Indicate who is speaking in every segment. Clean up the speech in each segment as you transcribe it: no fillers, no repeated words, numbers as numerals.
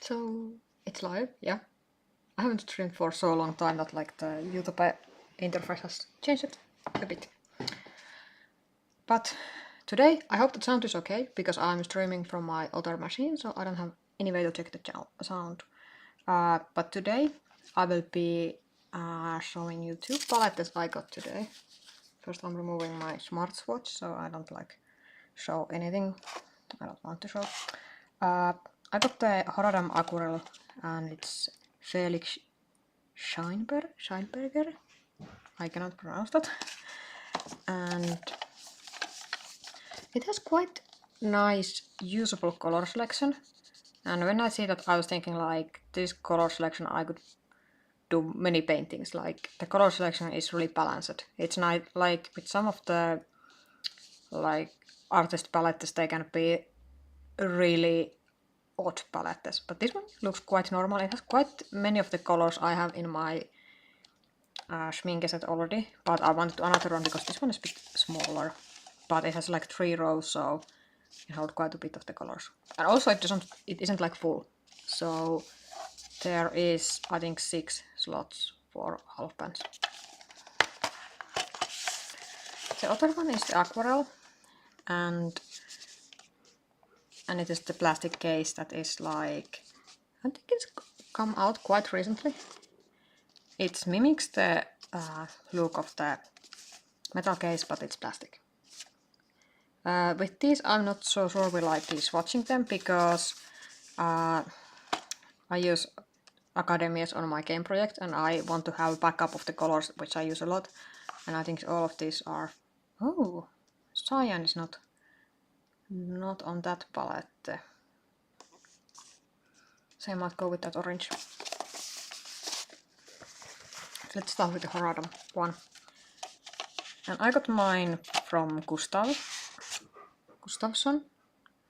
Speaker 1: So it's live, yeah. I haven't streamed for so long time that like the YouTube interface has changed a bit. But today I hope the sound is okay because I'm streaming from my other machine, so I don't have any way to check the sound. But today I will be showing you two palettes I got today. First I'm removing my smartwatch so I don't like show anything I don't want to show. I got the Horadam Aquarel and it's Felix Scheinberger. I cannot pronounce that. And it has quite nice usable color selection. And when I see that, I was thinking like this color selection I could do many paintings. Like the color selection is really balanced. It's not like with some of the like artist palettes, they can be really odd palettes, but this one looks quite normal. It has quite many of the colors I have in my Schmincke set already, but I wanted another one because this one is a bit smaller, but it has like 3 rows, so it holds quite a bit of the colors. And also it isn't like full, so there is I think 6 slots for half pans. The other one is the Aquarel, and it is the plastic case that is like, I think it's come out quite recently. It mimics the look of the metal case, but it's plastic. With these I'm not so sure will I be swatching them because I use Akademie on my game project and I want to have a backup of the colors which I use a lot, and I think all of these are... Oh, cyan is not on that palette. So I might go with that orange. Let's start with the Horadam one. And I got mine from Gustafsson.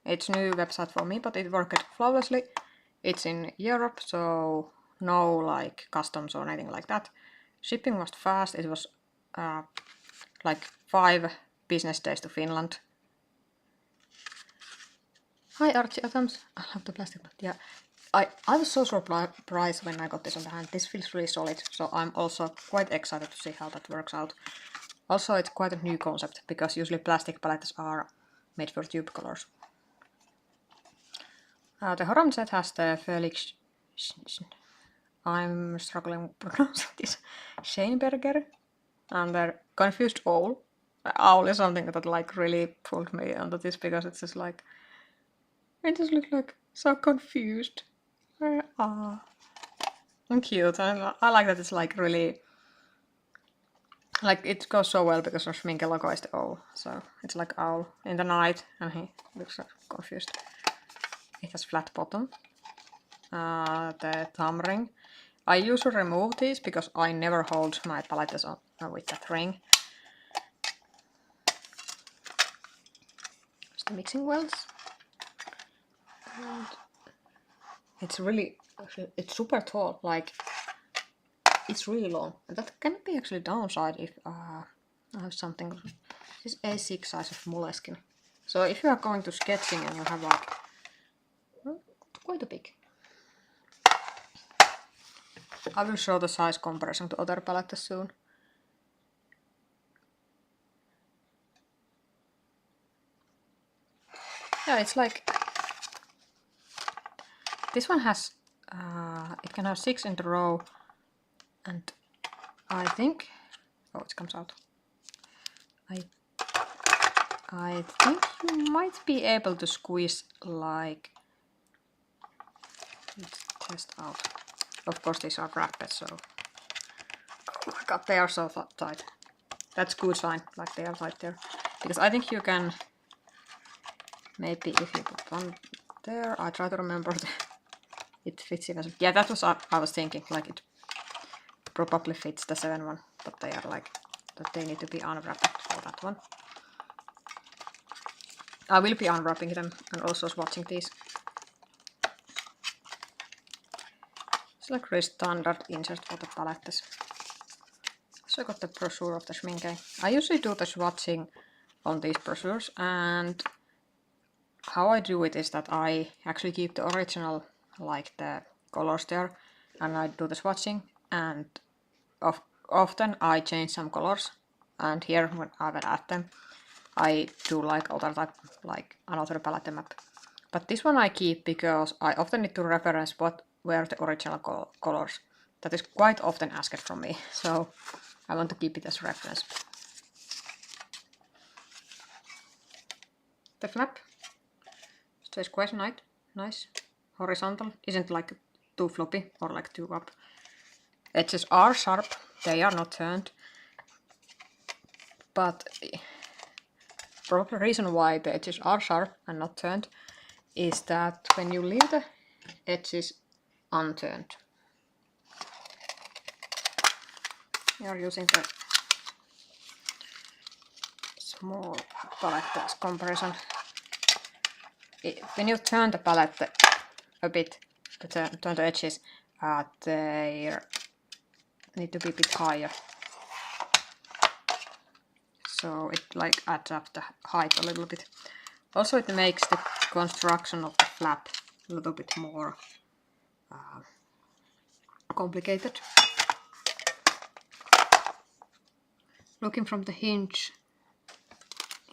Speaker 1: It's a new website for me, but it worked flawlessly. It's in Europe, so no like customs or anything like that. Shipping was fast. It was like 5 business days to Finland. Hi Archie Atoms. I love the plastic, but yeah. I was so surprised when I got this on the hand. This feels really solid, so I'm also quite excited to see how that works out. Also, it's quite a new concept, because usually plastic palettes are made for tube colors. The Horadam set has the Felix... I'm struggling to pronounce this. Scheinberger. And the confused owl. Owl is something that like really pulled me onto this, because it's just like... It just looks like so confused. And cute. And I like that it's like really... Like it goes so well because our Schmincke logo is the owl. So it's like owl in the night and he looks confused. It has flat bottom. The thumb ring. I usually remove these because I never hold my palettes on with that ring. There's the mixing wells. And it's really, actually, it's super tall. Like, it's really long. And that can be actually downside if I have something. This is A6 size of moleskin. So if you are going to sketching and you have like, well, quite a big. I will show the size comparison to other palettes soon. Yeah, it's like... This one has... it can have 6 in the row. And I think... Oh, it comes out. I think you might be able to squeeze like... Let's test out. Of course these are wrapped, so... Oh my god, they are so tight. That's good sign, like they are tight there. Because I think you can... Maybe if you put one there, I try to remember it fits even... Yeah, that was I was thinking, like it probably fits the 7 one, but they are like... that they need to be unwrapped for that one. I will be unwrapping them and also swatching these. It's like really standard insert for the palettes. So I got the brochure of the Schmincke. I usually do the swatching on these brochures, and how I do it is that I actually keep the original like the colors there, and I do the swatching, and often I change some colors, and here when I will add them I do like other type, like another palette map. But this one I keep because I often need to reference what were the original colors. That is quite often asked from me, so I want to keep it as reference. The flap stays quite nice. Horizontal, isn't like too floppy or like too up. Edges are sharp, they are not turned. But probably the reason why the edges are sharp and not turned is that when you leave the edges unturned, you are using the small palette as comparison. When you turn the palette a bit, turn the edges, they need to be a bit higher. So it like adds up the height a little bit. Also it makes the construction of the flap a little bit more complicated. Looking from the hinge,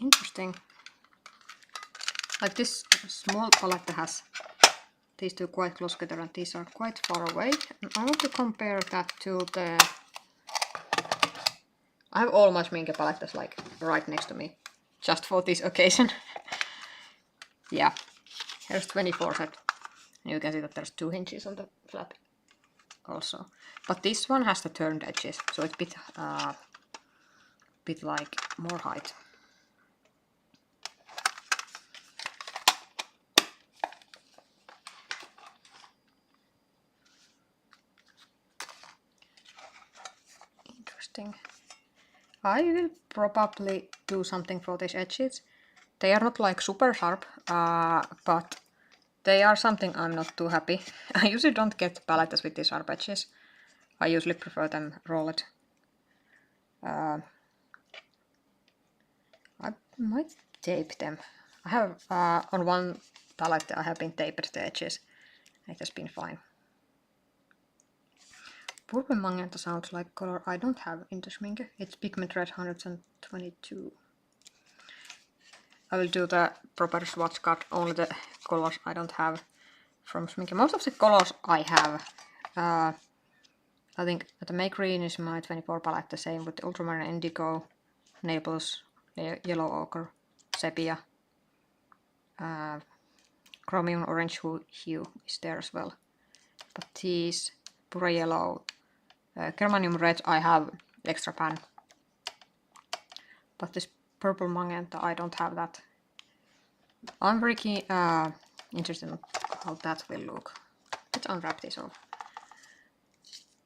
Speaker 1: interesting. Like this small palette has these two quite close together and these are quite far away. And I want to compare that to the... I have all my Schmincke palettes like right next to me, just for this occasion. Yeah, here's 24 set. You can see that there's 2 hinges on the flap also. But this one has the turned edges, so it's a bit like more height. Interesting. I will probably do something for these edges. They are not like super sharp, but they are something I'm not too happy. I usually don't get palettes with these sharp edges. I usually prefer them rolled. I might tape them. I have on one palette I have been taped the edges. It has been fine. Purple Magenta sounds like color I don't have in the Schmincke. It's Pigment Red 122. I will do the proper swatch card, only the colors I don't have from Schmincke. Most of the colors I have. I think the May Green is my 24 palette, the same with the Ultramarine Indigo, Naples, Yellow Ochre, Sepia. Chromium Orange hue is there as well. But these Pure Yellow, Germanium Red I have extra pan. But this Purple Magenta I don't have that. I'm very interested in how that will look. Let's unwrap this off.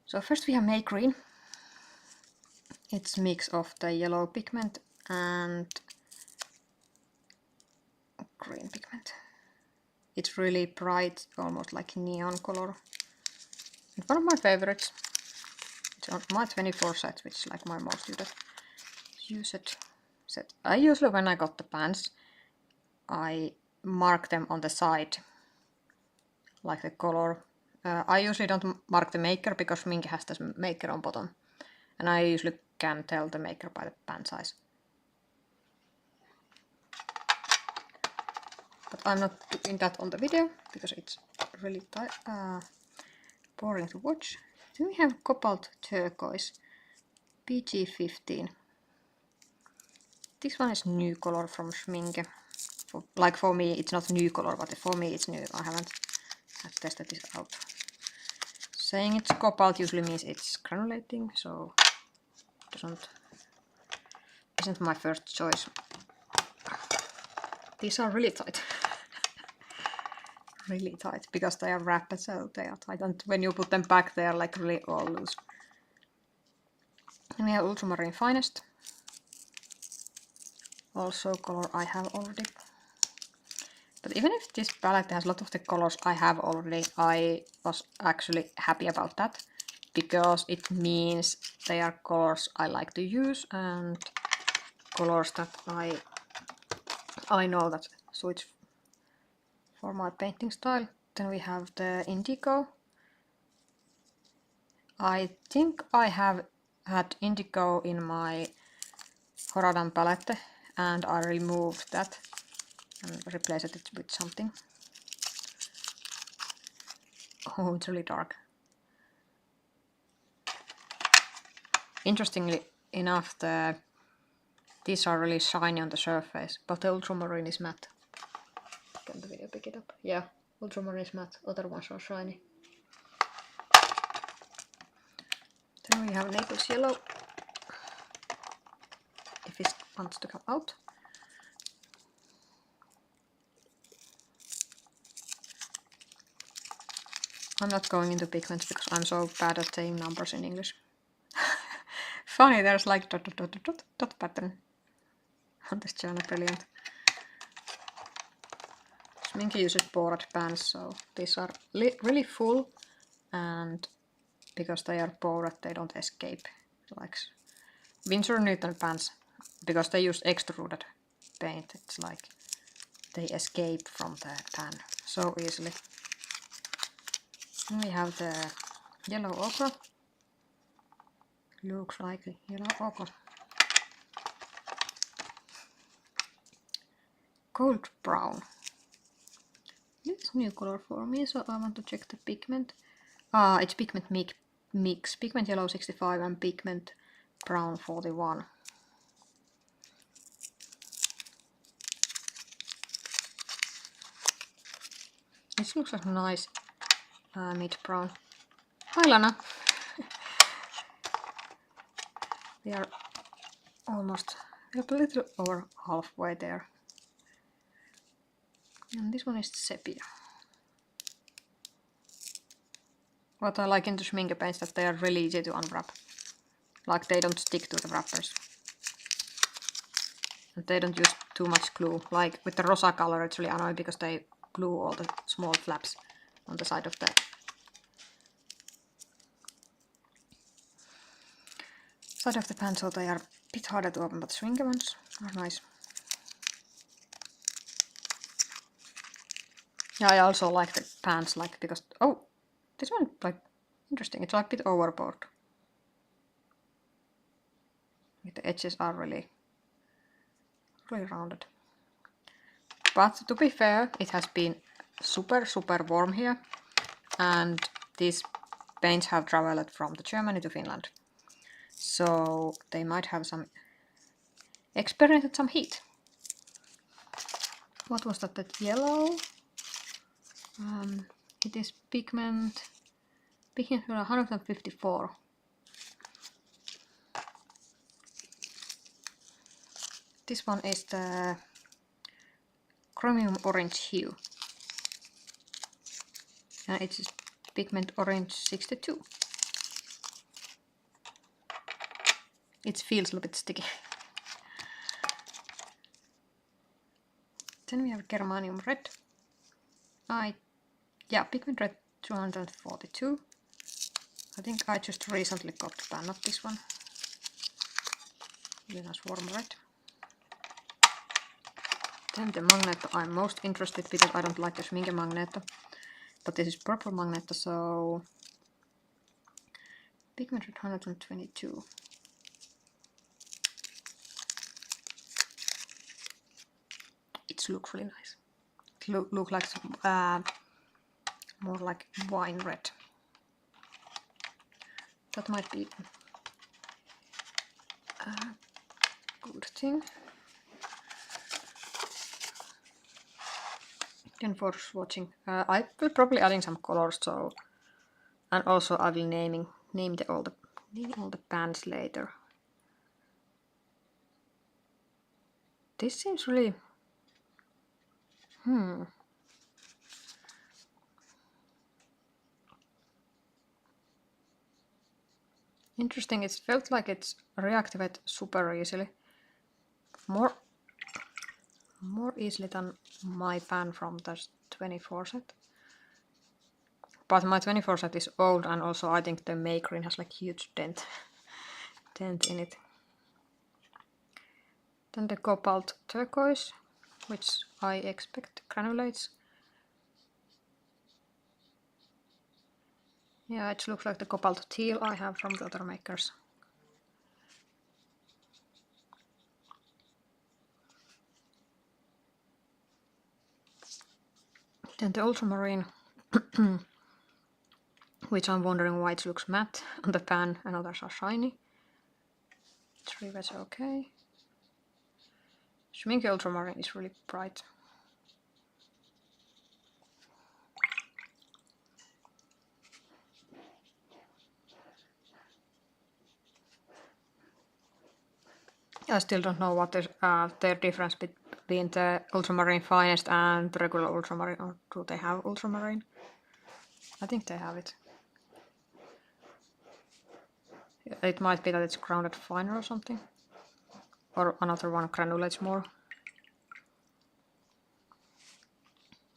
Speaker 1: So first we have May Green. It's a mix of the yellow pigment and green pigment. It's really bright, almost like neon color. And one of my favorites. It's on my 24 set, which is like my most used set. I usually, when I got the pans, I mark them on the side, like the color. I usually don't mark the maker because Schmincke has this maker on bottom. And I usually can tell the maker by the pan size. But I'm not doing that on the video because it's really boring to watch. Then we have Cobalt Turquoise PG15. This one is new color from Schmincke. For me it's not new color, but for me it's new. I haven't tested this out. Saying it's cobalt usually means it's granulating, so it isn't my first choice. These are really tight. Really tight, because they are wrapped, so they are tight, and when you put them back they are like really all loose. And we have Ultramarine Finest. Also color I have already. But even if this palette has a lot of the colors I have already, I was actually happy about that, because it means they are colors I like to use and colors that I know that suits for my painting style. Then we have the indigo. I think I have had indigo in my Horadam palette and I removed that and replaced it with something. Oh, it's really dark. Interestingly enough, these are really shiny on the surface, but the ultramarine is matte. Can the video pick it up? Yeah, ultramarine is matte, other ones are shiny. Then we have Naples yellow, if it wants to come out. I'm not going into pigments because I'm so bad at saying numbers in English. Funny, there's like dot pattern on this channel, brilliant. Schmincke uses board pans, so these are really full, and because they are bored, they don't escape. Like Winsor & Newton pans, because they use extruded paint, it's like they escape from the pan so easily. Then we have the yellow ochre. Looks like yellow ochre. Gold brown. It's a new color for me, so I want to check the pigment. It's pigment mix. Pigment yellow 65 and pigment brown 41. This looks like a nice mid brown. Hi Lana! We are almost a little over halfway there. And this one is sepia. What I like in the Schmincke paints that they are really easy to unwrap. Like they don't stick to the wrappers. And they don't use too much glue. Like with the rosa color it's really annoying because they glue all the small flaps on the side of the pan, so they are a bit harder to open, but Schmincke ones are nice. Yeah, I also like the pans, like because this one like interesting. It's like a bit overboard. The edges are really rounded. But to be fair, it has been super warm here, and these paints have traveled from Germany to Finland, so they might have experienced some heat. What was that? That yellow. It is pigment 154. This one is the chromium orange hue. And it is pigment orange 62. It feels a little bit sticky. Then we have germanium red. Pigment red 242. I think I just recently got the pan of this one. Really nice warm red. Then the Magneto I'm most interested because I don't like the Schmincke Magneto. But this is purple Magneto, so pigment red 122. It looks really nice. It looks like more like wine red. That might be a good thing. Then for swatching, I will probably adding some colors, so, and also I will name all the pans later. This seems really interesting. It felt like it's reactivate super easily. More easily than my pan from the 24 set. But my 24 set is old, and also I think the May green has like huge dent in it. Then the cobalt turquoise, which I expect granulates. Yeah, it looks like the cobalt teal I have from the other makers. Then the ultramarine, which I'm wondering why it looks matte on the pan and others are shiny. It's really okay. Schmincke ultramarine is really bright. I still don't know what is the difference between the ultramarine finest and the regular ultramarine, or do they have ultramarine? I think they have it. It might be that it's grounded finer or something. Or another one granulates more.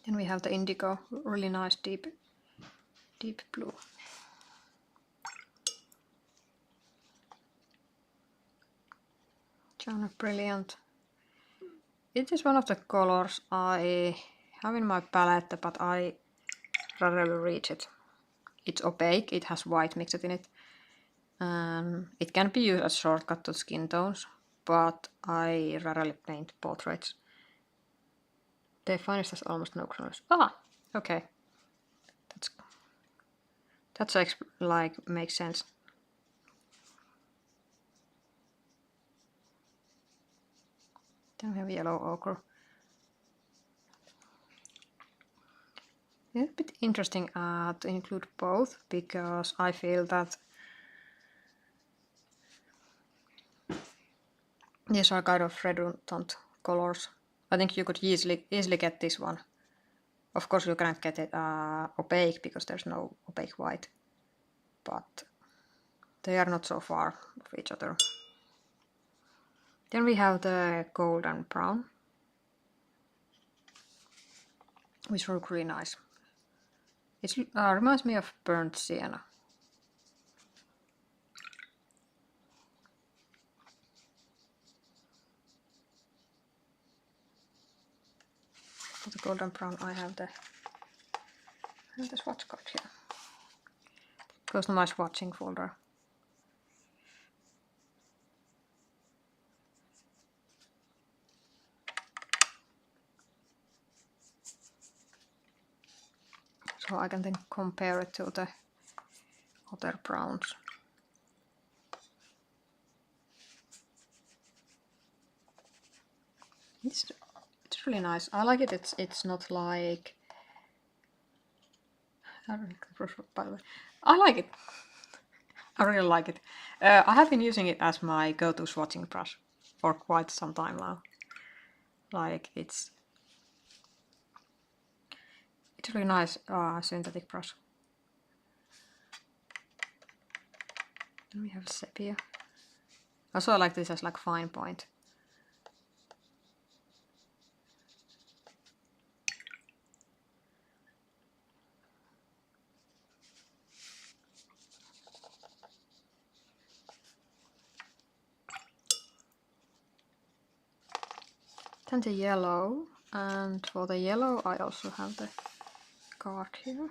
Speaker 1: Then we have the indigo, really nice deep blue. Cyaneink Brilliant. It is one of the colors I have in my palette, but I rarely reach it. It's opaque, it has white mixed in it. It can be used as shortcut to skin tones, but I rarely paint portraits. The finest has almost no granules. Ah, okay. That's like makes sense. Then we have yellow ochre. It's a bit interesting to include both, because I feel that these are kind of redundant colors. I think you could easily get this one. Of course you cannot get it opaque because there's no opaque white, but they are not so far of each other. Then we have the golden brown, which looks really nice. It reminds me of burnt sienna. For the golden brown I have the swatch card here. Goes to my swatching folder. So I can then compare it to the other browns. It's really nice. I like it. It's not like, by the way, I like it. I really like it. I have been using it as my go-to swatching brush for quite some time now. Like it's really nice synthetic brush. Then we have sepia. Also I like this as like fine point. Then the yellow, and for the yellow I also have the card here.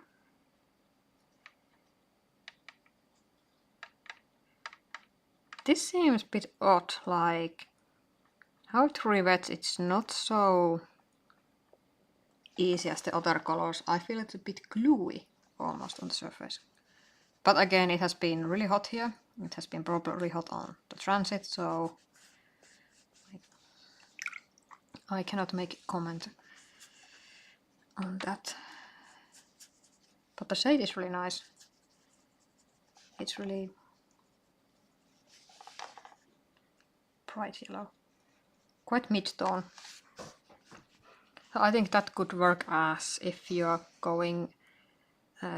Speaker 1: This seems a bit odd, like how it rewets, it's not so easy as the other colors. I feel it's a bit gluey almost on the surface. But again, it has been really hot here. It has been probably hot on the transit, so I cannot make a comment on that. But the shade is really nice. It's really bright yellow. Quite mid-tone. I think that could work as if you're going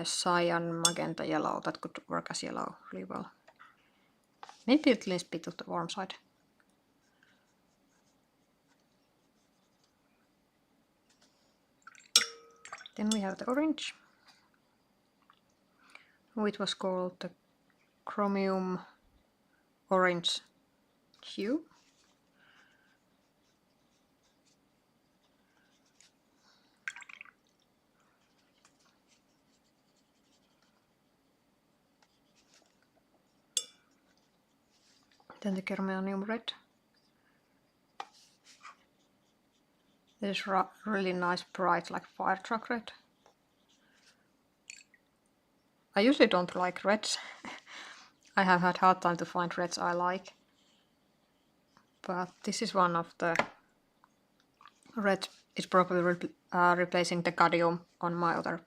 Speaker 1: cyan, magenta, yellow. That could work as yellow really well. Maybe at least a bit of the warm side. Then we have the orange, which was called the chromium orange hue. Then the Germanium red. This is really nice, bright, like fire truck red. I usually don't like reds. I have had hard time to find reds I like. But this is one of the reds. It's probably replacing the cadmium on my other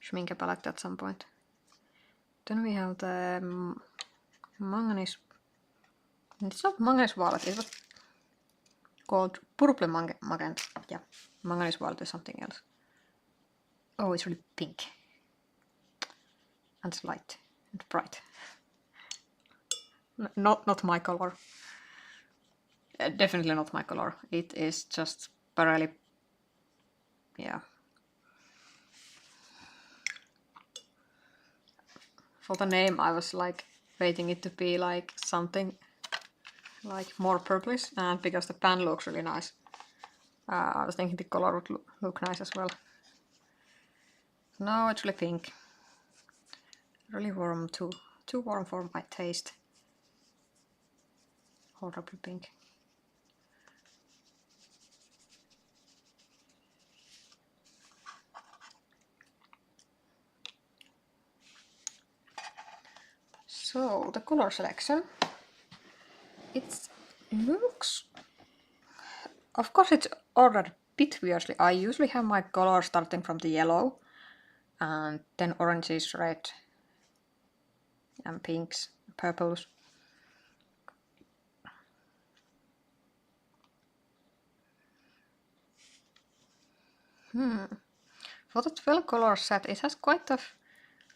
Speaker 1: Schmincke palette at some point. Then we have the manganese. It's not manganese violet, it was called purple magenta. Yeah, manganese violet is something else. Oh, it's really pink. And it's light and bright. Not my color. Definitely not my color. It is just barely, yeah. For the name, I was like waiting it to be like something like more purplish, and because the pan looks really nice, I was thinking the color would look nice as well. No, it's really pink. Really warm, too warm for my taste. Horrible pink. So the color selection, it looks, of course it's ordered a bit weirdly. I usually have my color starting from the yellow, and then oranges, red, and pinks, purples. For the 12 color set, it has quite a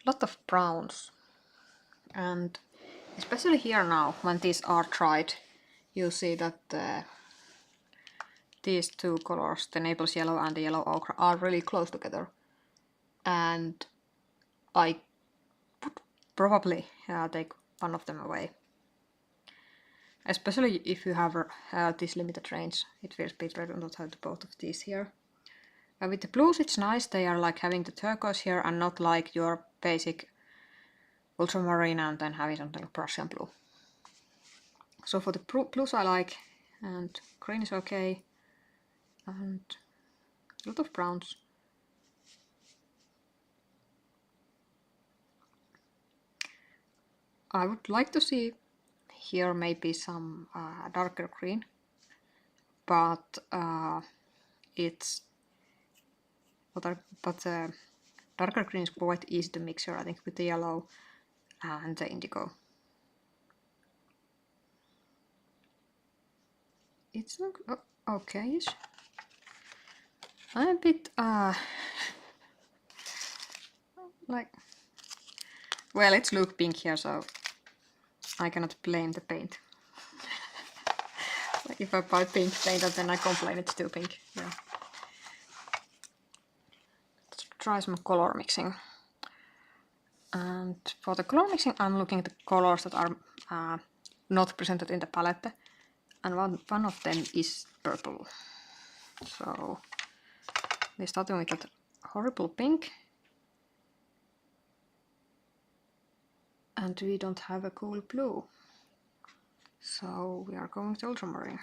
Speaker 1: lot of browns. And especially here now, when these are dried, you see that these two colors, the Naples yellow and the yellow ochre, are really close together. And I would probably take one of them away. Especially if you have this limited range, it feels a bit rare not have both of these here. With the blues it's nice, they are like having the turquoise here and not like your basic ultramarine and then having something like Prussian blue. So for the blues I like, and green is okay, and a lot of browns. I would like to see here maybe some darker green, but it's darker green is quite easy to mix here, I think, with the yellow and the indigo. It's okay-ish. I'm a bit like, well, it's look pink here, so I cannot blame the paint. Like if I buy pink paint and then I complain it's too pink. Yeah. Let's try some color mixing. And for the color mixing, I'm looking at the colors that are not presented in the palette, and one of them is purple. So we're starting with that horrible pink, and we don't have a cool blue, so we are going to ultramarine.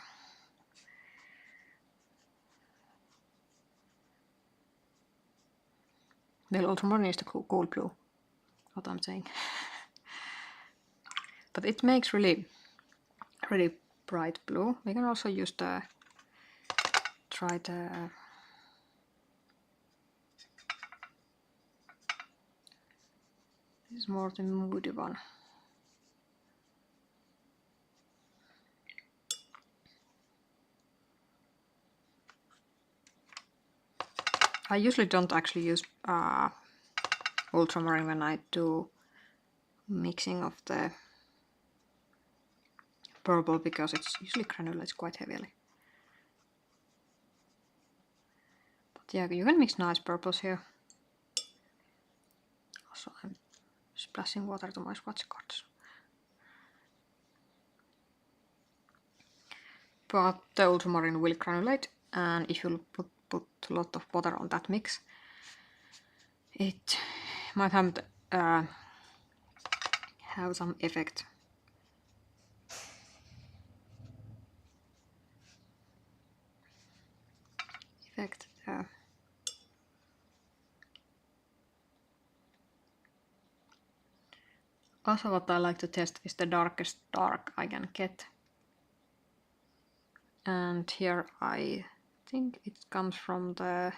Speaker 1: The ultramarine is the cool blue, what I'm saying. But it makes really bright blue. We can also use try the this is more the moody one. I usually don't actually use ultramarine when I do mixing of the purple, because it's usually granulates quite heavily. But yeah, you can mix nice purples here. Also, I'm splashing water to my swatch cards. But the ultramarine will granulate, and if you put a lot of water on that mix, it might have some effect. Also what I like to test is the darkest dark I can get. And here I think it comes from the...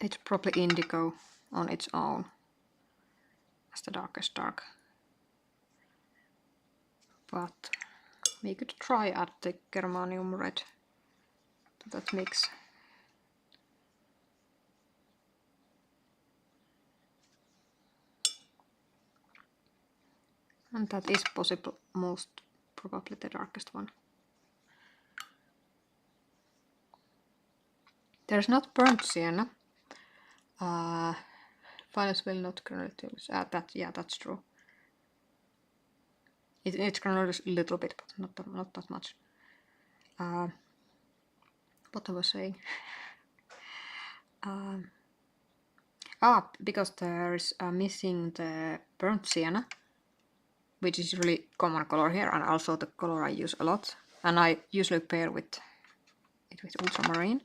Speaker 1: It's probably indigo on its own as the darkest dark. But we could try add the germanium red to that mix. And that is possible, most probably the darkest one. There's not burnt sienna. Files will not granulate. Yeah, that's true. It's granulates a little bit, but not that much. What I was saying. Because there's missing the burnt sienna, which is really common color here, and also the color I use a lot. And I usually pair it with ultramarine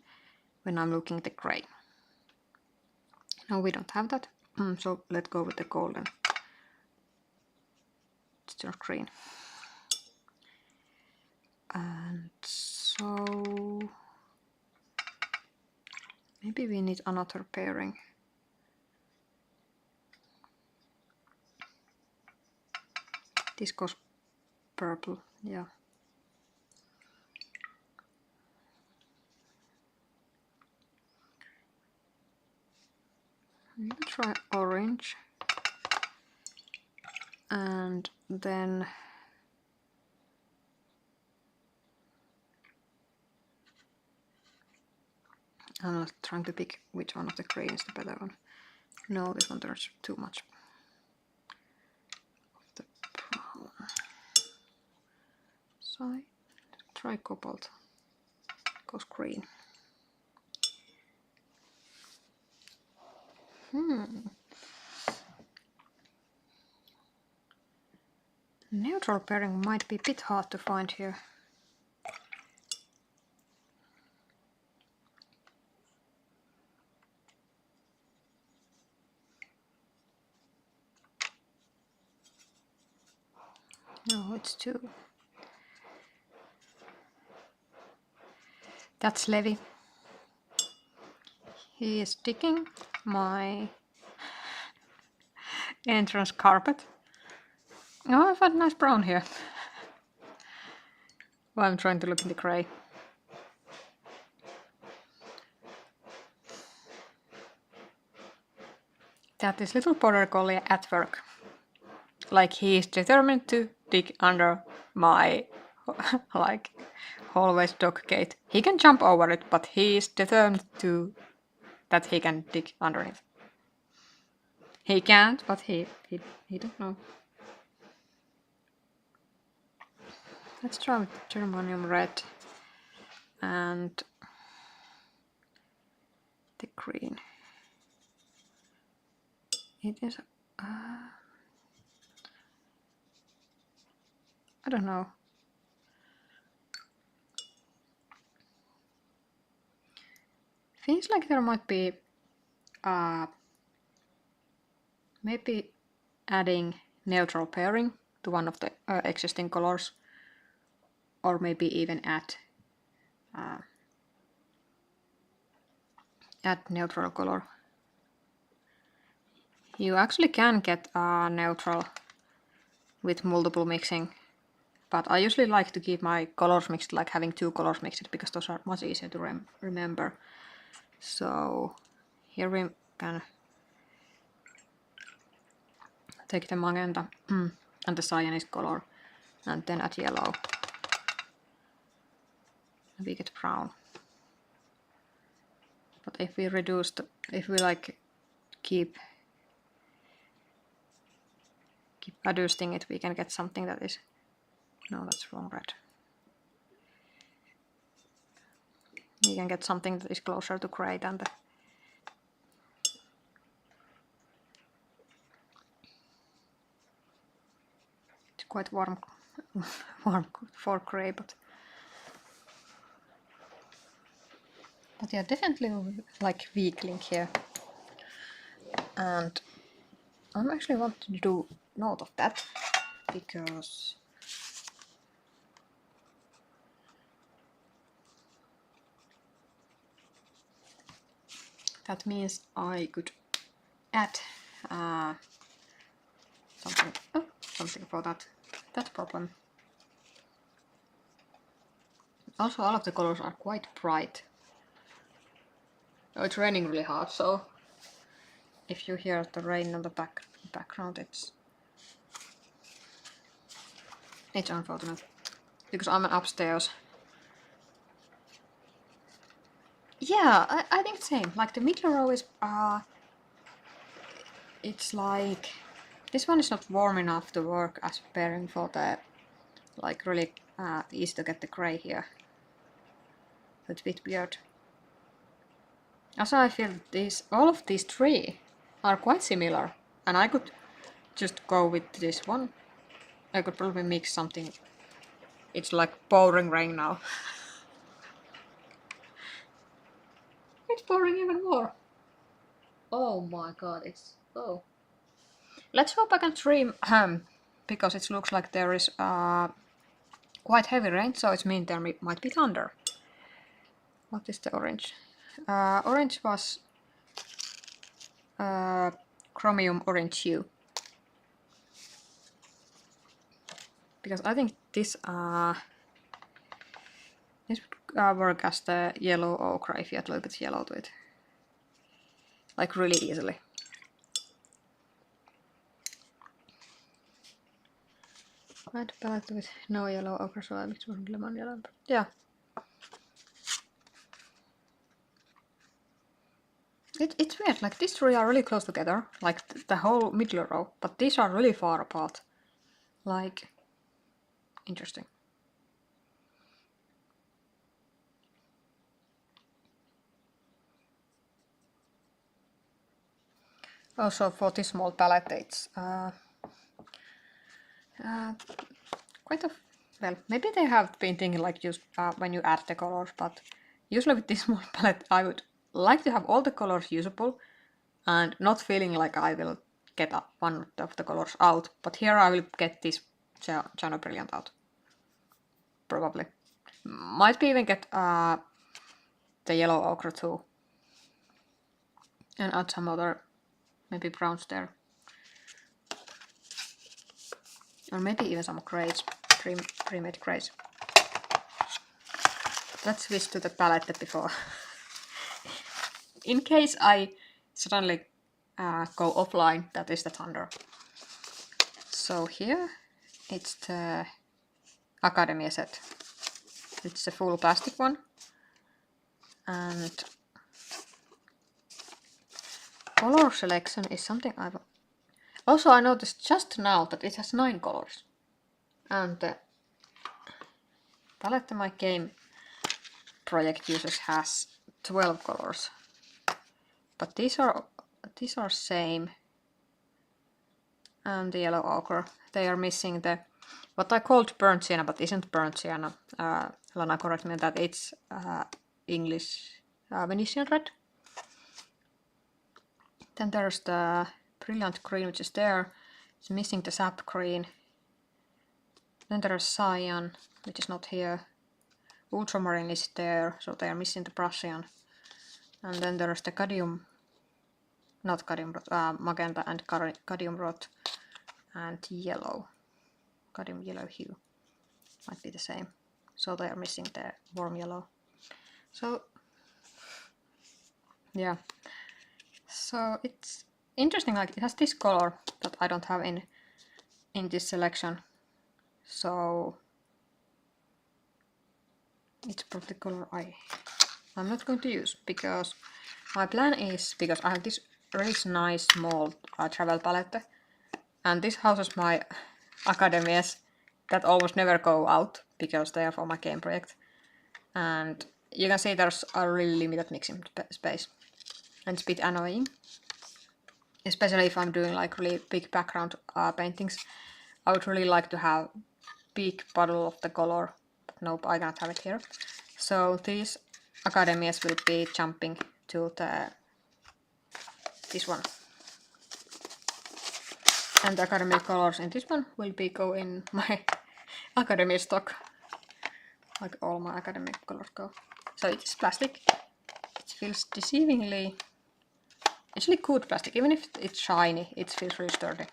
Speaker 1: when I'm looking at the gray. Now we don't have that, so let's go with the golden. It's not green. And so maybe we need another pairing. This goes purple, yeah. Maybe try orange. And then I'm not trying to pick which one of the green is the better one. No, this one there's too much of the brown. So I try cobalt. Goes green. Neutral pairing might be a bit hard to find here. No, it's two. That's Levi. He is digging my entrance carpet. Oh, I found a nice brown here. Well, I'm trying to look in the gray. That is little border collie at work. Like he is determined to dig under my like hallway's dog gate. He can jump over it, but he is determined to that he can dig underneath. He can't, but he don't know. Let's try with germanium red and the green. It is I don't know. Feels like there might be maybe adding neutral pairing to one of the existing colors, or maybe even add neutral color. You actually can get neutral with multiple mixing, but I usually like to keep my colors mixed, like having two colors mixed, because those are much easier to remember. So here we can take the magenta and the cyanide color, and then add yellow. We get brown. But if we reduce if we like keep adjusting it, we can get something that is, no, that's wrong red. We can get something that is closer to gray than the it's quite warm for gray, but yeah, definitely like weak link here. And I actually want to do note of that because that means I could add something for that problem. Also, all of the colors are quite bright. Oh, it's raining really hard, so if you hear the rain on the background, it's unfortunate because I'm upstairs. Yeah, I think the same. Like the middle row is it's like this one is not warm enough to work as pairing for the like really easy to get the gray here. That's a bit weird. Also, I feel all of these three are quite similar, and I could just go with this one. I could probably mix something. It's like pouring rain now. It's pouring even more. Oh my god, it's oh. Let's hope I can trim because it looks like there is quite heavy rain, so it means there might be thunder. What is the orange? Orange was chromium orange hue. Because I think this would work as the yellow ochre if you add a little bit yellow to it. Like really easily. Red palette with no yellow ochre, so I mix with lemon yellow. Yeah. It's weird, like these three are really close together, like the whole middle row, but these are really far apart. Like, interesting. Also for this small palette, it's quite a well. Maybe they have been thinking like just when you add the colors, but usually with this small palette, I would like to have all the colors usable, and not feeling like I will get one of the colors out. But here I will get this Cyano Brilliant out. Probably. Might be even get the yellow ochre too. And add some other, maybe browns there. Or maybe even some grays, pre-made grays. Let's switch to the palette before. In case I suddenly go offline, that is the thunder. So here, it's the Akademie set. It's the full plastic one. And color selection is something I've... Also, I noticed just now that it has 9 colors. And the palette my game project uses has 12 colors. But these are same. And the yellow ochre. They are missing the what I called burnt sienna, but isn't burnt sienna. Lana correct me that it's English Venetian red. Then there's the brilliant green, which is there. It's missing the sap green. Then there's cyan, which is not here. Ultramarine is there, so they are missing the Prussian. And then there's the cadmium, not cadmium rot, magenta and cadmium rot, and yellow. Cadmium yellow hue might be the same. So they are missing the warm yellow. So yeah. So it's interesting, like it has this color that I don't have in this selection. So it's probably the color I'm not going to use, because my plan is, because I have this really nice small travel palette, and this houses my academies that almost never go out because they are for my game project, and you can see there's a really limited mixing space, and it's a bit annoying, especially if I'm doing like really big background paintings. I would really like to have big bottle of the color, but nope, I cannot have it here. So these academies will be jumping to this one. And the Academy colors in this one will be go in my Academy stock, like all my Academy colors go. So it is plastic. It feels deceivingly, it's really good plastic. Even if it's shiny, it feels really sturdy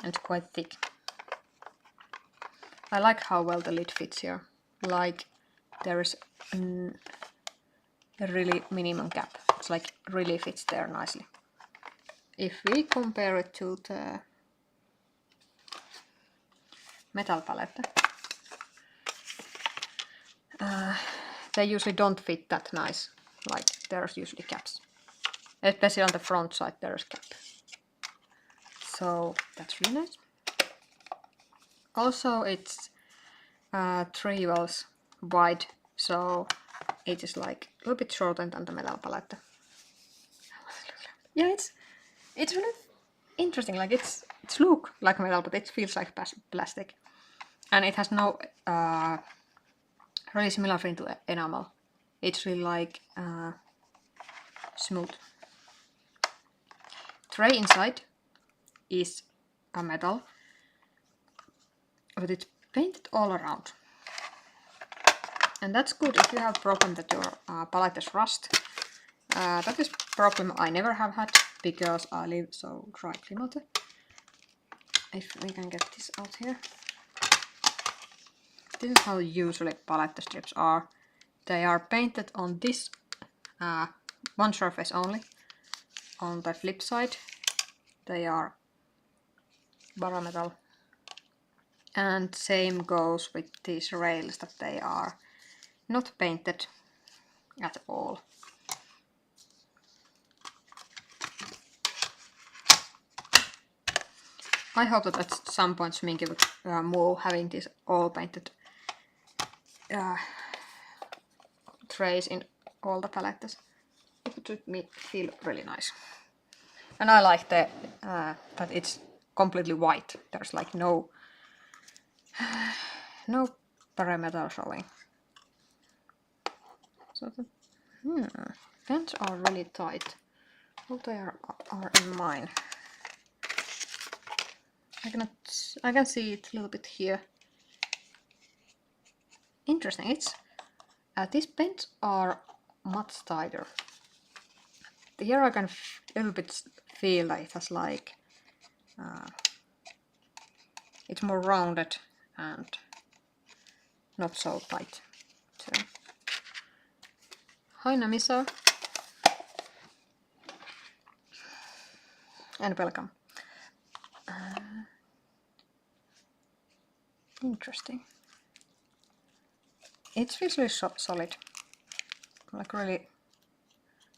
Speaker 1: and quite thick. I like how well the lid fits here. Like there is a really minimum gap. It's like really fits there nicely. If we compare it to the metal palette, they usually don't fit that nice. Like there's usually gaps, especially on the front side there's gap. So that's really nice. Also it's 3 wells wide, so it is like a little bit shorter than the metal palette. Yeah, it's really interesting. Like it's look like metal, but it feels like plastic, and it has no really similar thing to enamel. It's really like smooth. Tray inside is a metal, but it's painted all around. And that's good if you have problem that your palette is rust. That is a problem I never have had because I live so dry climate. If we can get this out here. This is how usually palette strips are. They are painted on this one surface only. On the flip side, they are parametal. And same goes with these rails, that they are not painted at all. I hope that at some point Schmincke would move having this all painted trays in all the palettes. It would make me feel really nice. And I like the that it's completely white. There's like no parameter showing. So the pens are really tight. What they are in mine. I can see it a little bit here. Interesting. It's these pens are much tighter. Here I can a little bit feel that it has like it's more rounded and not so tight. So, hi Namisa, and welcome. Interesting. It feels really solid, like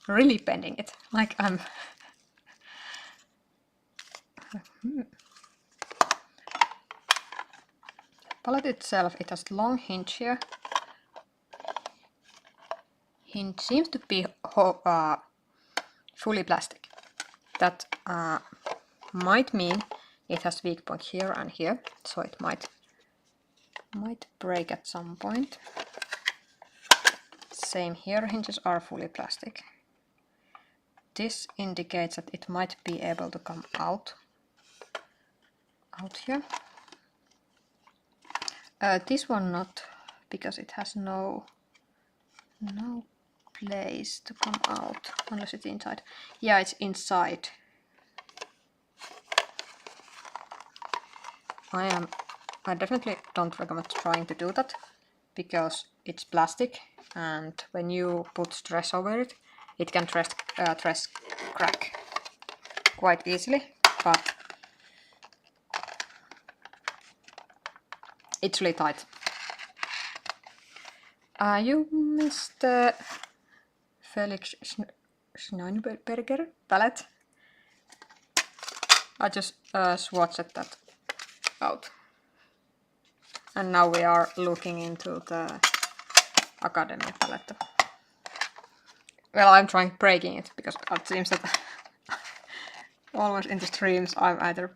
Speaker 1: really bending it, like I'm. Palette itself, it has long hinge here. Hinge seems to be fully plastic. That might mean it has weak point here and here, so it might break at some point. Same here, hinges are fully plastic. This indicates that it might be able to come out here. This one not, because it has no place to come out unless it's inside. Yeah, it's inside. I definitely don't recommend trying to do that because it's plastic, and when you put stress over it, it can crack quite easily, but it's really tight. You missed the Felix Scheinberger palette. I just swatched that out. And now we are looking into the Academie palette. Well, I'm trying breaking it because it seems that always in the streams I'm either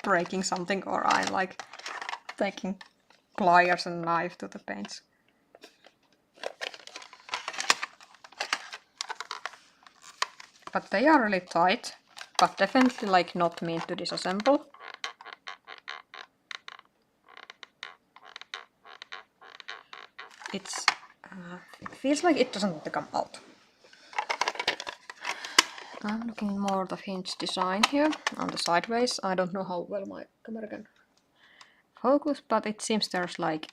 Speaker 1: breaking something or I'm like taking pliers and knife to the paints. But they are really tight, but definitely like not meant to disassemble. It feels like it doesn't want to come out. I'm looking more at the hinge design here on the sideways. I don't know how well my camera can focus, but it seems there's like,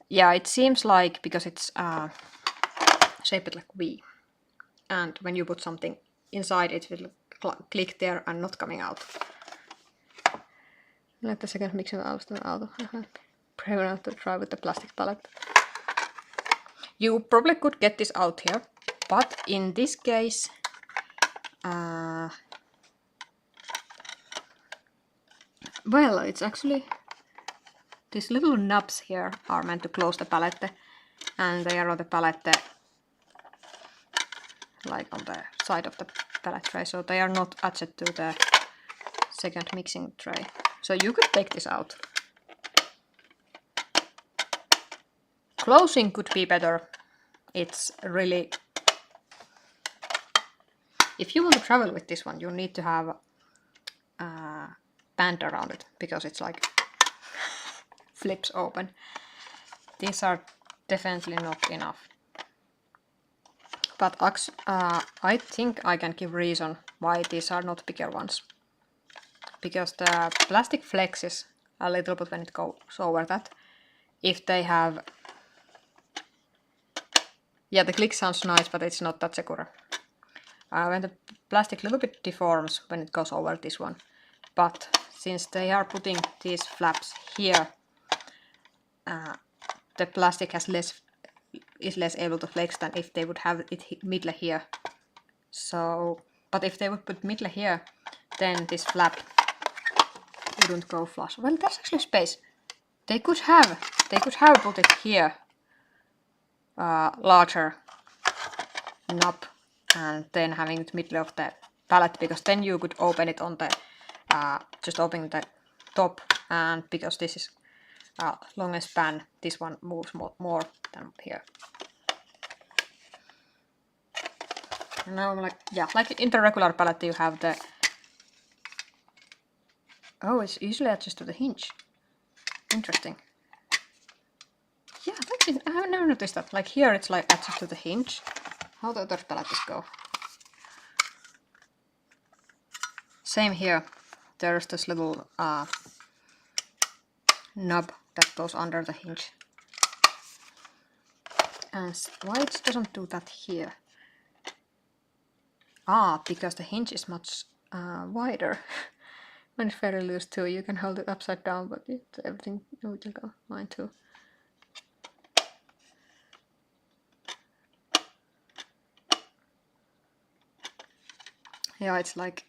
Speaker 1: yeah, it seems like, because it's shaped like V, and when you put something inside it will click there and not coming out. Let the second mixing out. Prevent to try with the plastic palette. You probably could get this out here, but in this case, well, it's actually, these little nubs here are meant to close the palette, and they are on the palette, like on the side of the palette tray, so they are not attached to the second mixing tray. So you could take this out. Closing could be better. It's really, if you want to travel with this one, you need to have a band around it, because it's like flips open. These are definitely not enough. But I think I can give reason why these are not bigger ones. Because the plastic flexes a little bit when it goes over that. If they have, yeah, the click sounds nice, but it's not that secure. When the plastic a little bit deforms when it goes over this one. But since they are putting these flaps here, the plastic has is less able to flex than if they would have it middle here. So, but if they would put middle here, then this flap wouldn't go flush. Well, there's actually space. They could have put it here, larger knob, and then having it middle of the palette, because then you could open it on the just opening the top, and because this is longer span, this one moves more than here. And now I'm like, yeah, like in the regular palette you have the, oh, it's easily adjusted to the hinge. Interesting. Yeah, I have never noticed that. Like here it's like adjusted to the hinge. How do other palettes go? Same here. There's this little knob that goes under the hinge. And why it doesn't do that here? Because the hinge is much wider. When it's very loose too, you can hold it upside down, but everything will go. Mine too. Yeah, it's like,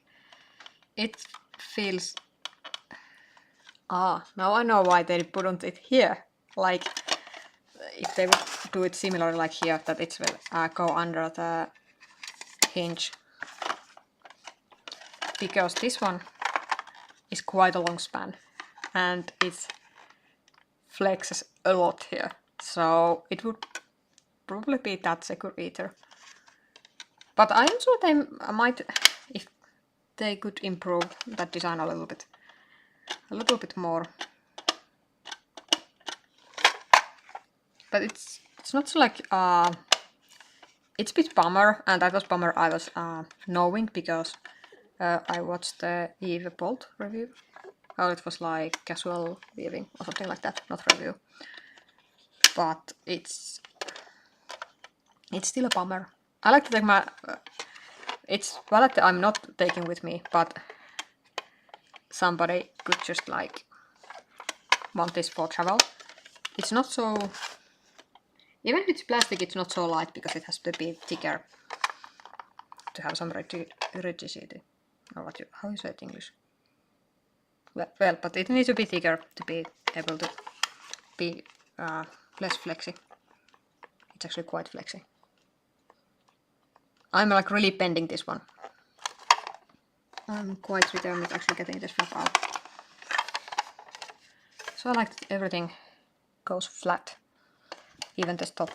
Speaker 1: it feels, now I know why they put it here. Like, if they would do it similar like here, that it will go under the hinge. Because this one is quite a long span, and it flexes a lot here. So it would probably be that secure either. But I am sure they might, if they could improve that design a little bit more. But it's not so like, it's a bit bummer, and that was bummer I was knowing, because I watched the Eve Bolt review. Oh, it was like casual weaving or something like that, not review. But it's still a bummer. I like to take my, it's wallet that I'm not taking with me, but somebody could just like want this for travel. It's not so, even if it's plastic, it's not so light, because it has to be thicker to have some rigidity. Or what how you say it in English? Well, but it needs to be thicker to be able to be less flexy. It's actually quite flexy. I'm like really bending this one. I'm quite determined actually getting this flap out. So I like that everything goes flat, even the top,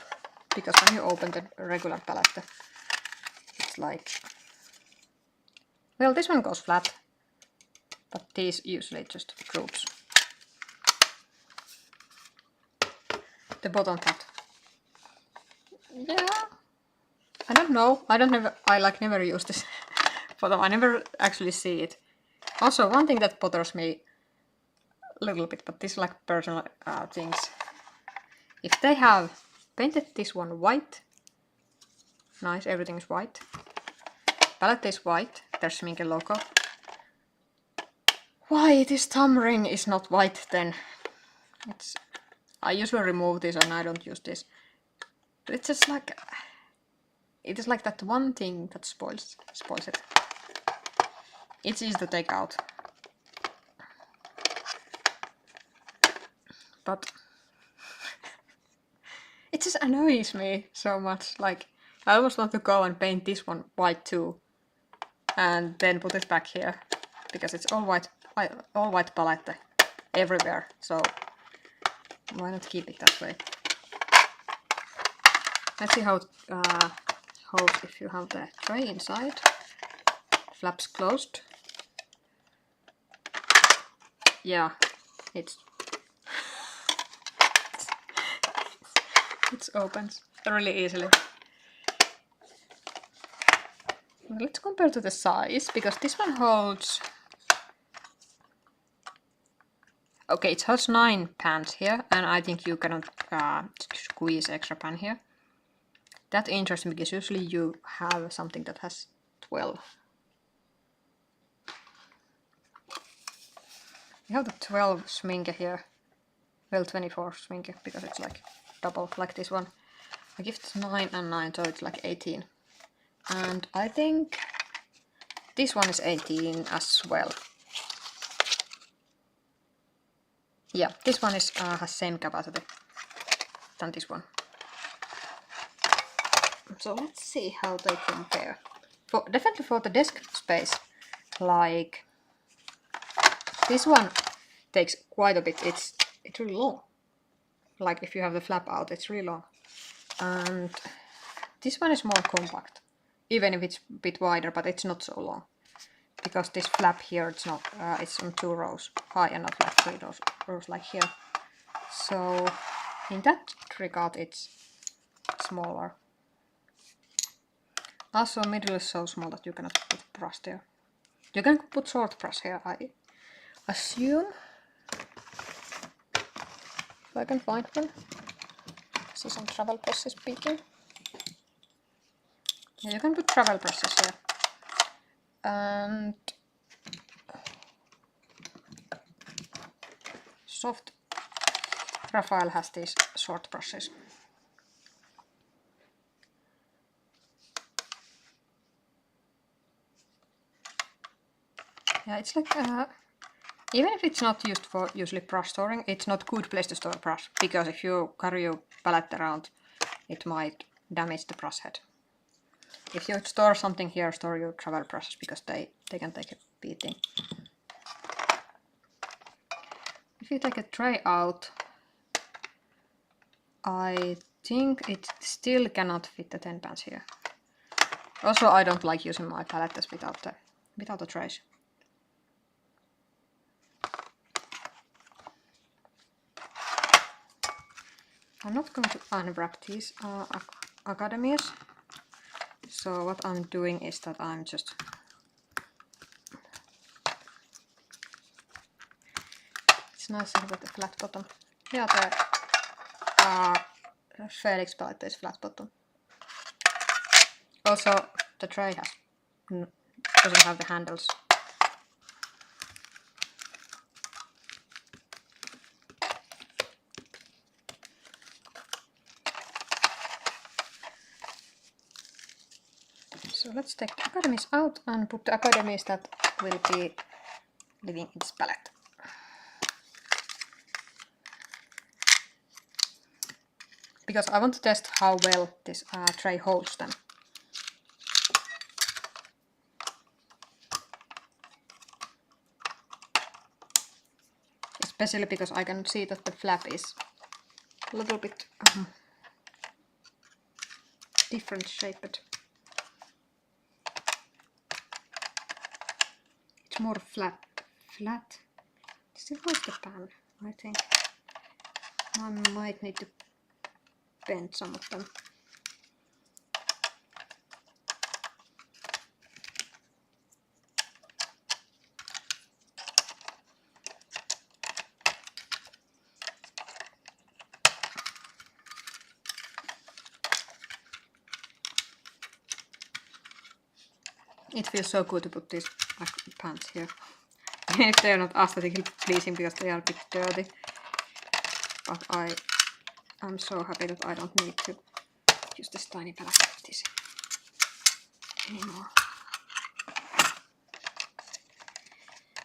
Speaker 1: because when you open the regular palette, it's like, Well, this one goes flat, but these usually just groups. The bottom part. Yeah, I don't know. I never use this bottom. I never actually see it. Also, one thing that bothers me a little bit, but this is like personal things. If they have painted this one white, nice, everything is white. Palette is white, there's Schmincke logo. Why this thumb ring is not white then? I usually remove this and I don't use this. But it's just like, it is like that one thing that spoils it. It's easy to take out. But it just annoys me so much. Like, I almost want to go and paint this one white too, and then put it back here, because it's all white palette everywhere. So why not keep it that way? Let's see how it holds if you have the tray inside. Flaps closed. Yeah, it opens really easily. Let's compare to the size, because this one holds... Okay, it has 9 pans here, and I think you cannot squeeze extra pan here. That's interesting, because usually you have something that has 12. You have the 12 Schmincke here. Well, 24 Schmincke, because it's like double, like this one. I give it 9 and 9, so it's like 18. And I think this one is 18 as well. Yeah, this one is has same capacity than this one. So let's see how they compare. Definitely for the desk space, like this one takes quite a bit. It's really long. Like if you have the flap out, it's really long. And this one is more compact, even if it's a bit wider, but it's not so long. Because this flap here, it's not, it's on 2 rows high and not like 3 rows like here. So in that regard, it's smaller. Also, middle is so small that you cannot put brush there. You can put short brush here, I assume. If I can find one. See some travel brushes peeking. Yeah, you can put travel brushes here. And soft Raphael has these short brushes. Yeah, it's like even if it's not used for usually brush storing, it's not good place to store brush, because if you carry your palette around, it might damage the brush head. If you store something here, store your travel brushes, because they can take a beating. If you take a tray out, I think it still cannot fit the 10 pans here. Also, I don't like using my palettes without the trays. I'm not going to unwrap these academies. So what I'm doing is that I'm just it's nice with the flat bottom. Yeah, the Felix palette is flat bottom. Also, the tray doesn't have the handles. So let's take the academies out and put the academies that will be living in this palette. Because I want to test how well this tray holds them. Especially because I can see that the flap is a little bit different shaped. more flat. Still hold the pan, I think. I might need to bend some of them. It feels so good to put these pants here. If they are not aesthetically pleasing because they are a bit dirty. But I'm so happy that I don't need to use this tiny palette like this anymore.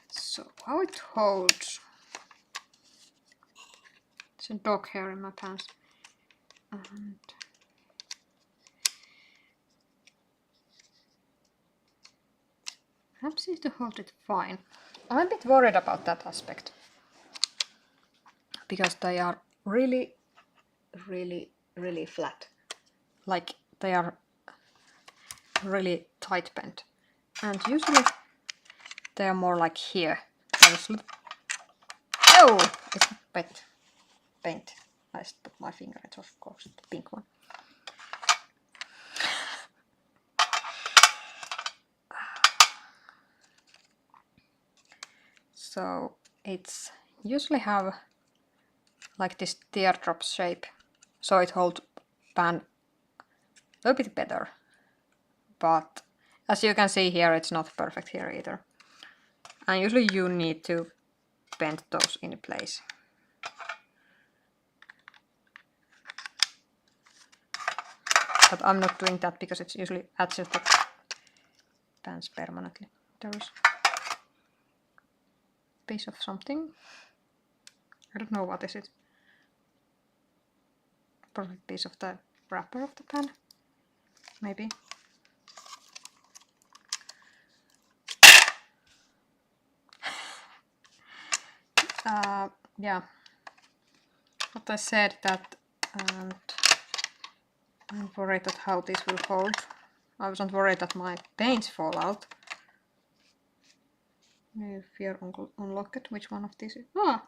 Speaker 1: So how it holds. There's a dog hair in my pants. And perhaps seems to hold it fine. I'm a bit worried about that aspect. Because they are really flat. Like they are really tight bent. And usually they are more like here. Oh! It's wet. Paint. I just put my finger, it's of course the pink one. So it's usually have like this teardrop shape, so it holds pan a little bit better. But as you can see here, it's not perfect here either. And usually you need to bend those in place. But I'm not doing that because it's usually adjusted pants permanently. There is a piece of something. I don't know what is it. Probably a piece of the wrapper of the pen. Maybe. Yeah. What I said that, and I'm worried that how this will hold. I wasn't worried that my paints fall out. If you're unlocked, which one of these is? Ah!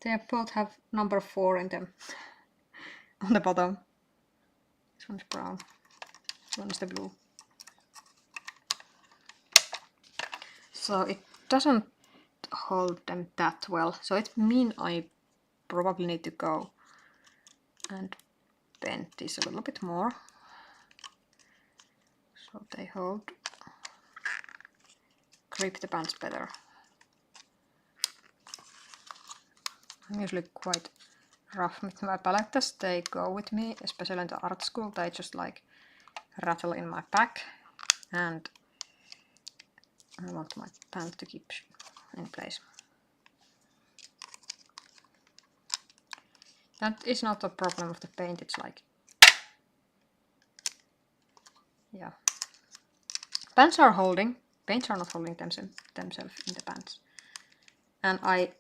Speaker 1: They both have number 4 in them. On the bottom. This one is brown. This one is the blue. So it doesn't hold them that well. So it means I probably need to go and bend this a little bit more. So they hold. Grip the pants better. I'm usually quite rough with my palettes. They go with me, especially in the art school. They just like rattle in my pack, and I want my pant to keep in place. That is not a problem of the paint, it's like, yeah. Pants are holding, paints are not holding themselves in the pants. And I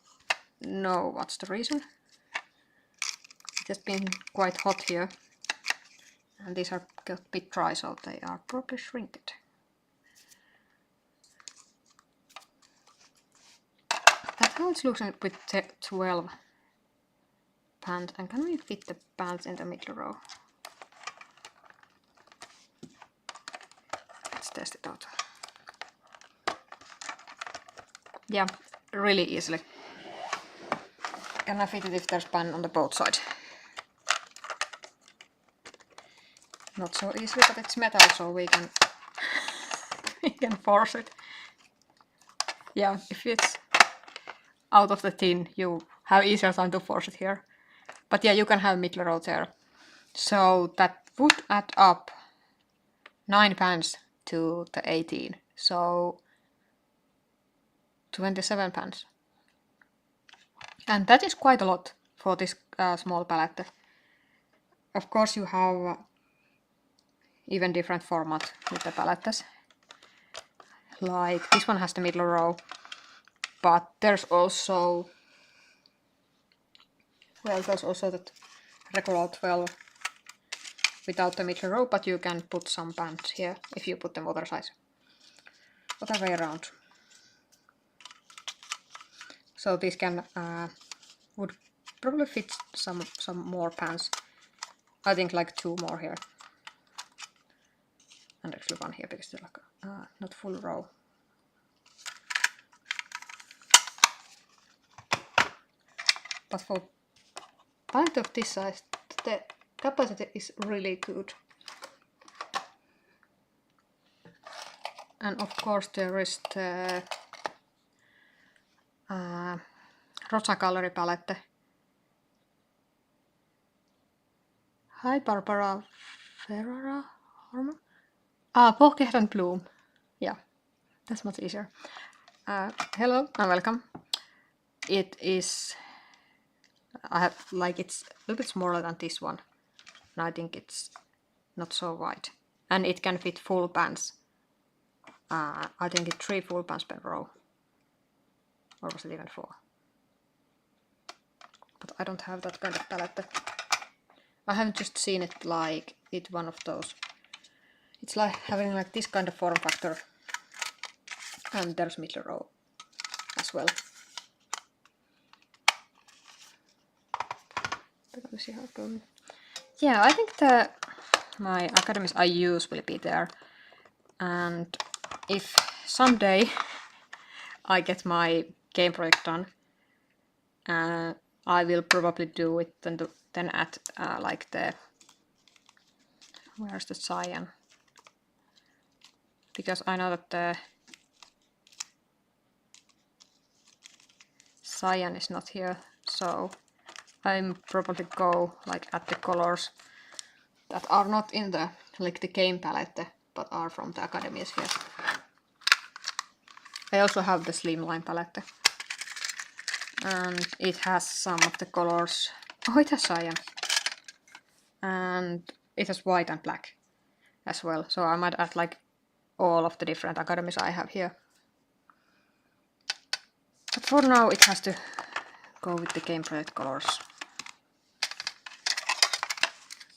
Speaker 1: know what's the reason. It has been quite hot here. And these are a bit dry, so they are probably shrinked. That's how it looks with 12 pants. And can we fit the pants in the middle row? Let's test it out. Yeah, really easily. Can I fit it if there's pan on the both sides? Not so easily, but it's metal, so we can force it. Yeah, if it's out of the tin, you have easier time to force it here. But yeah, you can have middle row there. So that would add up 9 pans to the 18. So 27 pans. And that is quite a lot for this small palette. Of course you have even different format with the palettes. Like this one has the middle row, but there's also, well, there's also that regular 12 without the middle row, but you can put some pants here if you put them other size. Other way around. So these can would probably fit some more pans. I think like 2 more here, and actually 1 here because they're like not full row. But for pint of this size, the capacity is really good. And of course there is the watercolor palette. Hi Barbara Ferrara Horman. Pocket and Bloom. Yeah, that's much easier. Hello and welcome. It is, I have like, it's a little bit smaller than this one, and I think it's not so wide, and it can fit full pans. I think it's 3 full pans per row, or was it even 4? But I don't have that kind of palette. I haven't just seen it like it's one of those. It's like having like this kind of form factor, and there's middle row as well. Let me see how it goes. Yeah, I think my academies I use will be there, and if someday I get my game project done, I will probably do it then at like the, where's the cyan? Because I know that the cyan is not here, so I'm probably go like at the colors that are not in the like the game palette, but are from the academies here. I also have the slimline palette, and it has some of the colors. Oh, it has cyan, and it has white and black as well. So I might add like all of the different academies I have here. But for now, it has to go with the game project colors.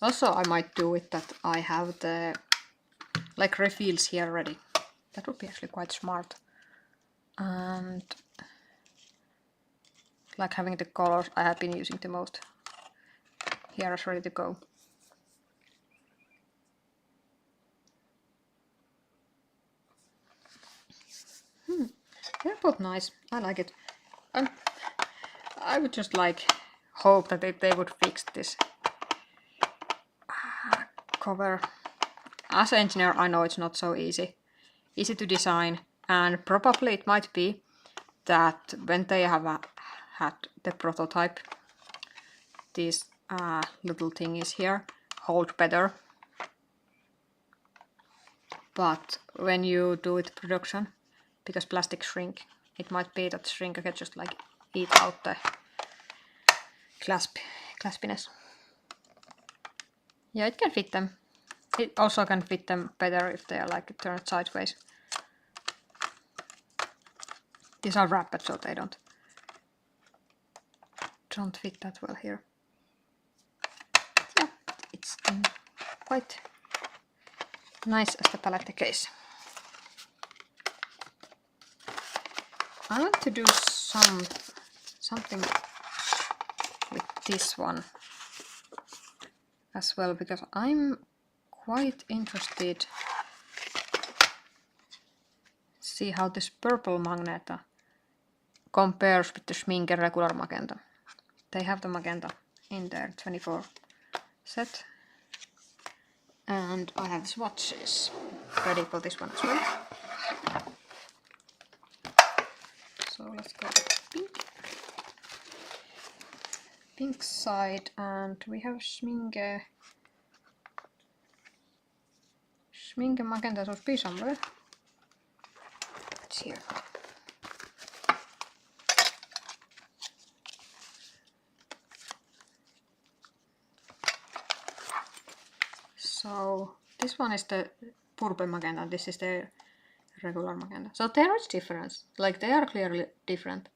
Speaker 1: Also, I might do it that I have the like refills here ready. That would be actually quite smart. And like having the colors I have been using the most here is ready to go. They're both nice. I like it. I would just like hope that they would fix this cover. As an engineer, I know it's not so easy to design, and probably it might be that when they have had the prototype, these little thingies here hold better. But when you do it production, because plastic shrink, it might be that Schmincke can just like eat out the claspiness. Yeah, it can fit them. It also can fit them better if they are like turned sideways. These are wrapped, so they don't fit that well here. Yeah, it's quite nice as the palette case. I want to do something with this one as well, because I'm quite interested to see how this purple magenta compares with the Schmincke regular magenta. They have the magenta in their 24 set, and I have the swatches ready for this one as well. So let's go with pink side, and we have Schmincke magenta should be somewhere. It's here. So this one is the purple magenta, this is the regular magenta. So there is difference, like they are clearly different.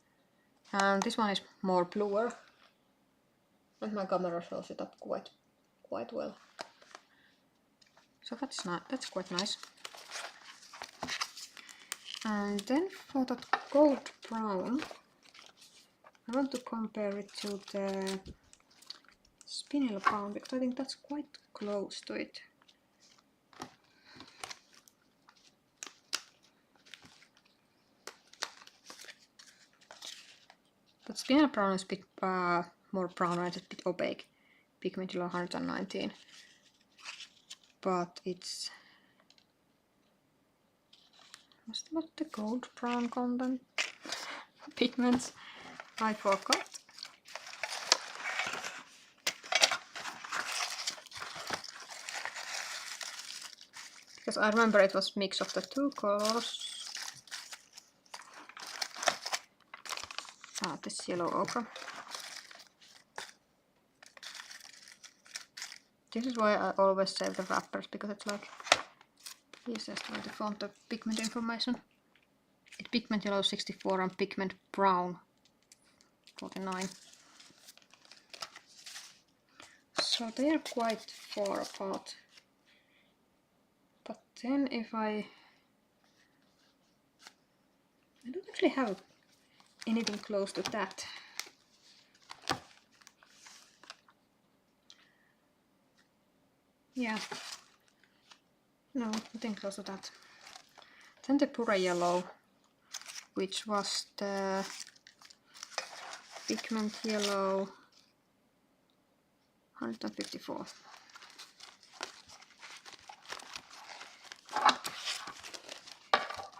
Speaker 1: And this one is more bluer, and my camera shows it up quite well. So that's quite nice. And then for that gold brown, I want to compare it to the spinel brown because I think that's quite close to it. But spinel brown is a bit more brown and it's a bit opaque. Pigment yellow 119. But it's... what's the gold brown content? Pigments? I forgot. Because I remember it was mix of the two colors. Ah, this yellow ochre. This is why I always save the wrappers, because it's like easiest way to find the pigment information. It's pigment yellow 64 and pigment brown 49. So they are quite far apart. But then if I don't actually have anything close to that. Yeah. No, nothing close to that. Then the pure yellow, which was the pigment yellow 154.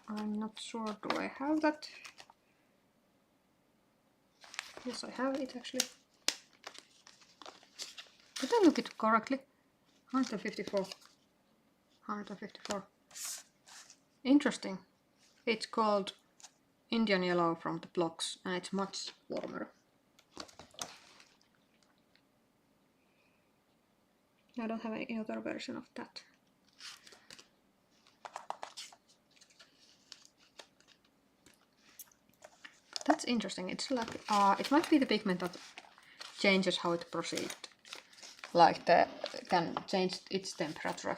Speaker 1: I'm not sure, do I have that? Yes, I have it actually. Did I look it correctly? 154. 154. Interesting. It's called Indian yellow from the blocks and it's much warmer. I don't have any other version of that. That's interesting. It's like it might be the pigment that changes how it proceeds. Like the can change its temperature.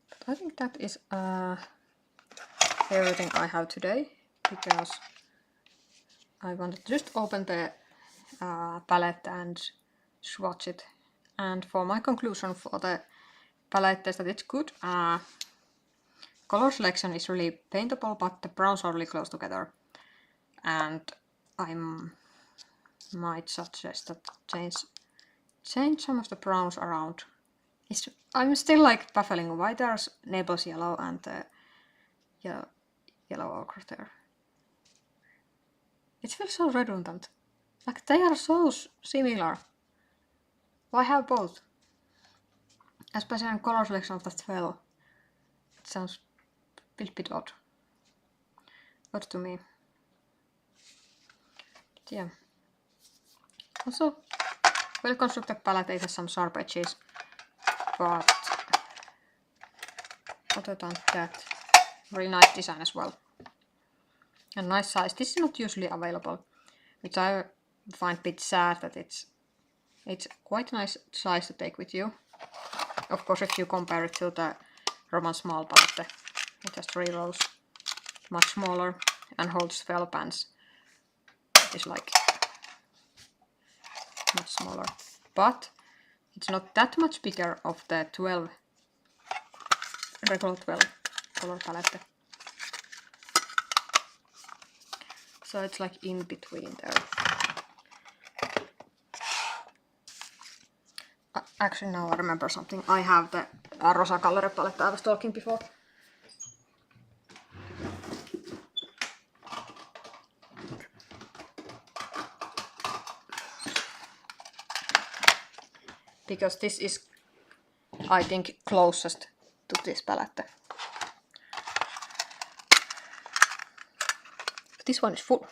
Speaker 1: But I think that is everything I have today, because I wanted to just open the palette and swatch it. And for my conclusion for the palette is that it's good. Color selection is really paintable, but the browns are really close together. And I might suggest that change some of the browns around. I'm still like baffling why there's Naples yellow and the yellow ochre there. It feels so redundant. Like they are so similar. Why have both? Especially in color selection of that fell. It sounds a bit odd. Odd to me. But yeah. Also, well constructed palette, it has some sharp edges. But other than that, really nice design as well. And nice size. This is not usually available, which I find a bit sad that it's quite a nice size to take with you. Of course, if you compare it to the Roman small palette, it has 3 rows, much smaller, and holds 12 pans. It is like much smaller, but it's not that much bigger of the regular 12 color palette. So it's like in between there. Actually, now I remember something. I have the Rosa color palette I was talking before. Because this is, I think, closest to this palette. This one is full.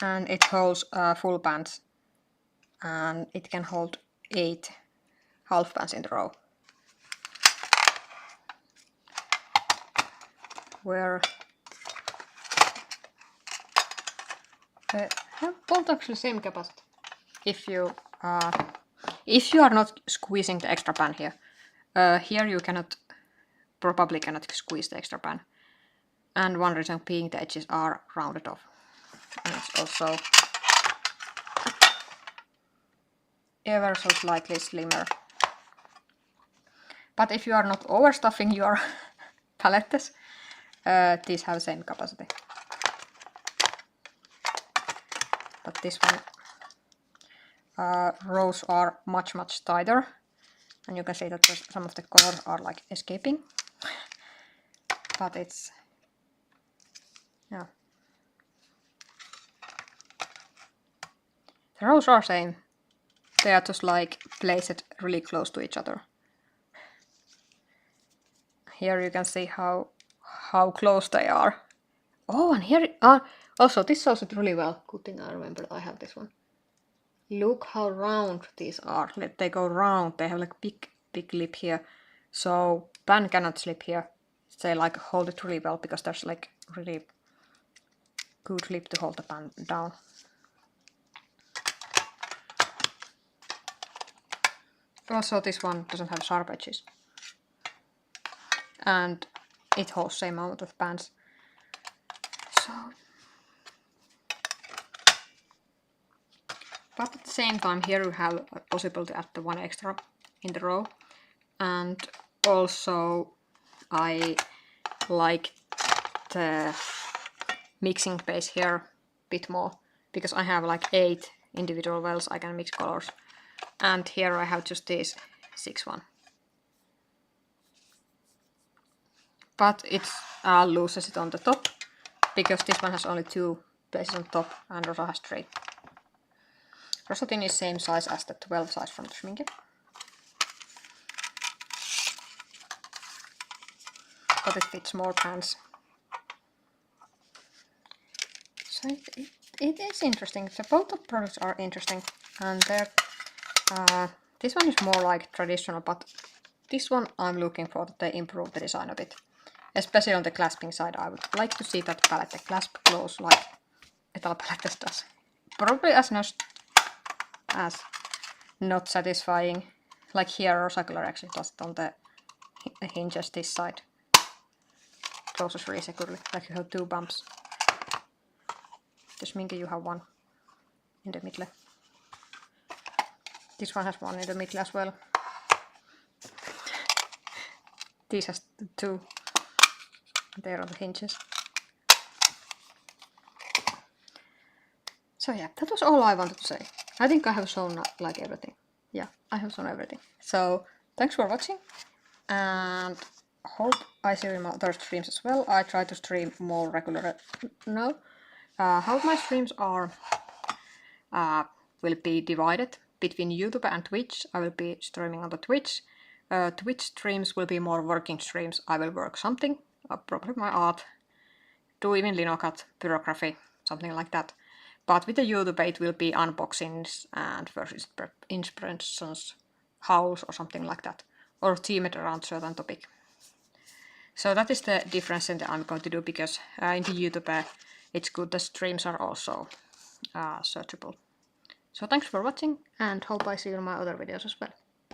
Speaker 1: And it holds full pans. And it can hold 8 half pans in the row. Where they have both actually same capacity. If you are not squeezing the extra pan here, here you probably cannot squeeze the extra pan. And one reason being the edges are rounded off. And it's also ever so slightly slimmer. But if you are not overstuffing your palettes, these have the same capacity. But this one, rows are much tighter, and you can see that some of the colors are like escaping. But it's, yeah. The rows are same. They are just like placed really close to each other. Here you can see how close they are. Oh, and here are also, this shows it really well. Good thing I remember that I have this one. Look how round these are. They go round. They have like big lip here, so pen cannot slip here. They like hold it really well because there's like really good lip to hold the pen down. Also, this one doesn't have sharp edges, and it holds same amount of pens. So, but at the same time, here you have a possibility to add the one extra in the row, and also I like the mixing space here a bit more because I have like 8 individual wells I can mix colors, and here I have just these 6 one. But it loses it on the top because this one has only 2 places on top and Rosa has 3. Rosa tin is same size as the 12 size from the Schmincke. But it fits more pans. So it is interesting. So both of products are interesting, and they're this one is more like traditional, but this one I'm looking for that they improve the design a bit. Especially on the clasping side, I would like to see that palette clasp close like Metal Palettes does. Probably as not satisfying. Like here, watercolor actually does it on the hinges this side. Closes really securely, like you have 2 bumps. The Schmincke you have 1 in the middle. This one has 1 in the middle as well. This has 2 there on the hinges. So yeah, that was all I wanted to say. I think I have shown like everything. Yeah, I have shown everything. So thanks for watching, and hope I see you in my other streams as well. I try to stream more regular now. How my streams are will be divided between YouTube and Twitch. I will be streaming on the Twitch. Twitch streams will be more working streams. I will work something, probably my art, do even Linocut, bureaucracy, something like that. But with the YouTube it will be unboxings and first inspirations, hauls or something like that, or themed around certain topic. So that is the difference that I'm going to do, because in the YouTube it's good the streams are also searchable. So thanks for watching, and hope I see you in my other videos as well.